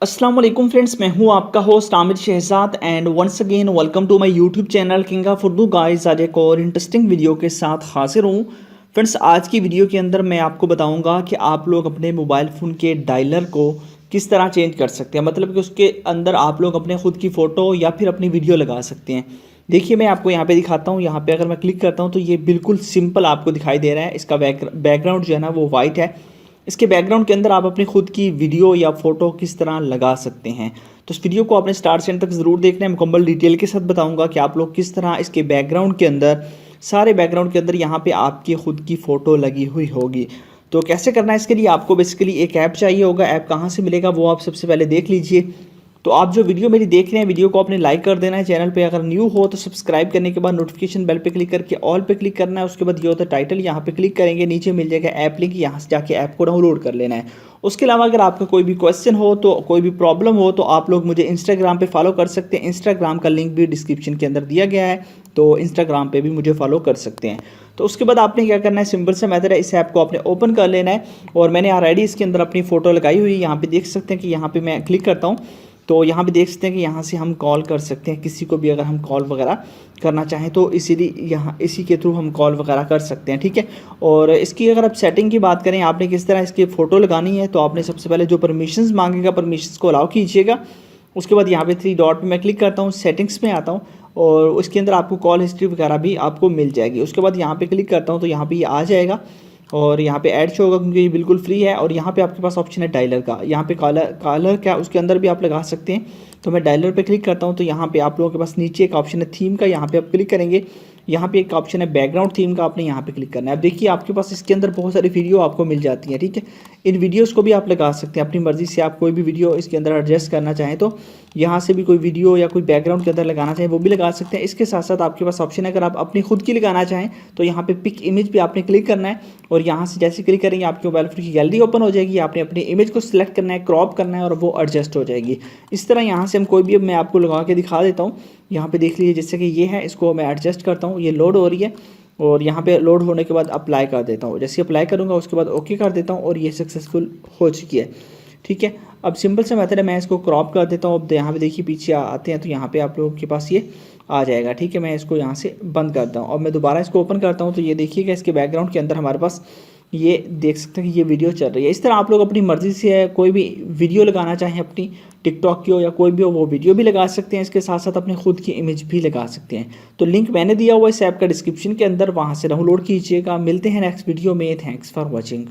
अस्सलाम वालेकुम फ्रेंड्स, मैं हूं आपका host Aamir Shahzad and once again welcome to my YouTube channel king of Urdu guys. आज एक और इंटरेस्टिंग वीडियो के साथ हाजिर हूं। फ्रेंड्स, आज की वीडियो के अंदर मैं आपको बताऊंगा कि आप लोग अपने मोबाइल फ़ोन के डायलर को किस तरह चेंज कर सकते हैं, मतलब कि उसके अंदर आप लोग अपने खुद की फ़ोटो या फिर अपनी वीडियो लगा सकते हैं। देखिए, मैं आपको यहाँ पे दिखाता हूँ। यहाँ पे अगर मैं क्लिक करता हूँ तो ये बिल्कुल सिंपल आपको दिखाई दे रहा है। इसका बैकग्राउंड जो है ना वो वाइट है। इसके बैकग्राउंड के अंदर आप अपनी खुद की वीडियो या फोटो किस तरह लगा सकते हैं। तो इस वीडियो को आपने स्टार्ट से एंड तक ज़रूर देखना है। मुकम्मल डिटेल के साथ बताऊंगा कि आप लोग किस तरह इसके बैकग्राउंड के अंदर, सारे बैकग्राउंड के अंदर यहाँ पे आपकी खुद की फ़ोटो लगी हुई होगी। तो कैसे करना है, इसके लिए आपको बेसिकली एक ऐप चाहिए होगा। ऐप कहाँ से मिलेगा वो आप सबसे पहले देख लीजिए। तो आप जो वीडियो मेरी देख रहे हैं, वीडियो को आपने लाइक कर देना है। चैनल पे अगर न्यू हो तो सब्सक्राइब करने के बाद नोटिफिकेशन बेल पे क्लिक करके ऑल पे क्लिक करना है। उसके बाद ये होता है टाइटल, यहाँ पे क्लिक करेंगे, नीचे मिल जाएगा ऐप लिंक, यहाँ से जाके ऐप को डाउनलोड कर लेना है। उसके अलावा अगर आपका कोई भी क्वेश्चन हो, तो कोई भी प्रॉब्लम हो, तो आप लोग मुझे इंस्टाग्राम पे फॉलो कर सकते हैं। इंस्टाग्राम का लिंक भी डिस्क्रिप्शन के अंदर दिया गया है, तो इंस्टाग्राम पे भी मुझे फॉलो कर सकते हैं। तो उसके बाद आपने क्या करना है, सिंपल सा मेथड है, इस ऐप को आपने ओपन कर लेना है। और मैंने ऑलरेडी इसके अंदर अपनी फ़ोटो लगाई हुई है। यहाँ पे देख सकते हैं कि यहाँ पे मैं क्लिक करता हूँ तो यहाँ पे देख सकते हैं कि यहाँ से हम कॉल कर सकते हैं किसी को भी। अगर हम कॉल वगैरह करना चाहें तो इसीलिए यहाँ इसी के थ्रू हम कॉल वगैरह कर सकते हैं, ठीक है। और इसकी अगर आप सेटिंग की बात करें, आपने किस तरह इसकी फ़ोटो लगानी है, तो आपने सबसे पहले जो परमिशंस मांगेगा, परमिशंस को अलाउ कीजिएगा। उसके बाद यहाँ पे 3 डॉट पे मैं क्लिक करता हूँ, सेटिंग्स में आता हूँ और उसके अंदर आपको कॉल हिस्ट्री वगैरह भी आपको मिल जाएगी। उसके बाद यहाँ पे क्लिक करता हूँ तो यहाँ पे ये आ जाएगा और यहाँ पे ऐड शो होगा क्योंकि ये बिल्कुल फ्री है। और यहाँ पे आपके पास ऑप्शन है डायलर का। यहाँ पे कॉलर क्या उसके अंदर भी आप लगा सकते हैं। तो मैं डायलर पे क्लिक करता हूँ तो यहाँ पे आप लोगों के पास नीचे एक ऑप्शन है थीम का, यहाँ पे आप क्लिक करेंगे। यहाँ पे एक ऑप्शन है बैकग्राउंड थीम का, आपने यहाँ पे क्लिक करना है। अब देखिए आपके पास इसके अंदर बहुत सारी वीडियो आपको मिल जाती हैं, ठीक है। इन वीडियोज़ को भी आप लगा सकते हैं अपनी मर्ज़ी से। आप कोई भी वीडियो इसके अंदर एडजस्ट करना चाहें तो यहाँ से भी कोई वीडियो या कोई बैकग्राउंड के अंदर लगाना चाहें वो भी लगा सकते हैं। इसके साथ साथ आपके पास ऑप्शन है, अगर आप अपनी खुद की लगाना चाहें तो यहाँ पे पिक इमेज पे आपने क्लिक करना है और यहाँ से जैसे क्लिक करेंगे आपके मोबाइल फोन की गैलरी ओपन हो जाएगी। आपने अपनी इमेज को सिलेक्ट करना है, क्रॉप करना है और वो एडजस्ट हो जाएगी। इस तरह यहाँ से हम कोई भी, अब मैं आपको लगा के दिखा देता हूँ। यहाँ पे देख लीजिए, जैसे कि ये है, इसको मैं एडजस्ट करता हूँ, ये लोड हो रही है और यहाँ पे लोड होने के बाद अप्लाई कर देता हूँ। जैसे अप्लाई करूँगा उसके बाद ओके कर देता हूँ और ये सक्सेसफुल हो चुकी है, ठीक है। अब सिंपल सा मेथड है, मैं इसको क्रॉप कर देता हूँ। अब यहाँ पे देखिए पीछे आते हैं तो यहाँ पे आप लोगों के पास ये आ जाएगा, ठीक है। मैं इसको यहाँ से बंद करता हूँ और मैं दोबारा इसको ओपन करता हूँ तो ये देखिएगा इसके बैकग्राउंड के अंदर हमारे पास ये देख सकते हैं कि ये वीडियो चल रही है। इस तरह आप लोग अपनी मर्ज़ी से कोई भी वीडियो लगाना चाहें, अपनी टिकटॉक की हो या कोई भी हो, वो वीडियो भी लगा सकते हैं। इसके साथ साथ अपने खुद की इमेज भी लगा सकते हैं। तो लिंक मैंने दिया हुआ इस ऐप का डिस्क्रिप्शन के अंदर, वहाँ से डाउनलोड कीजिएगा। मिलते हैं नेक्स्ट वीडियो में। Thanks for watching.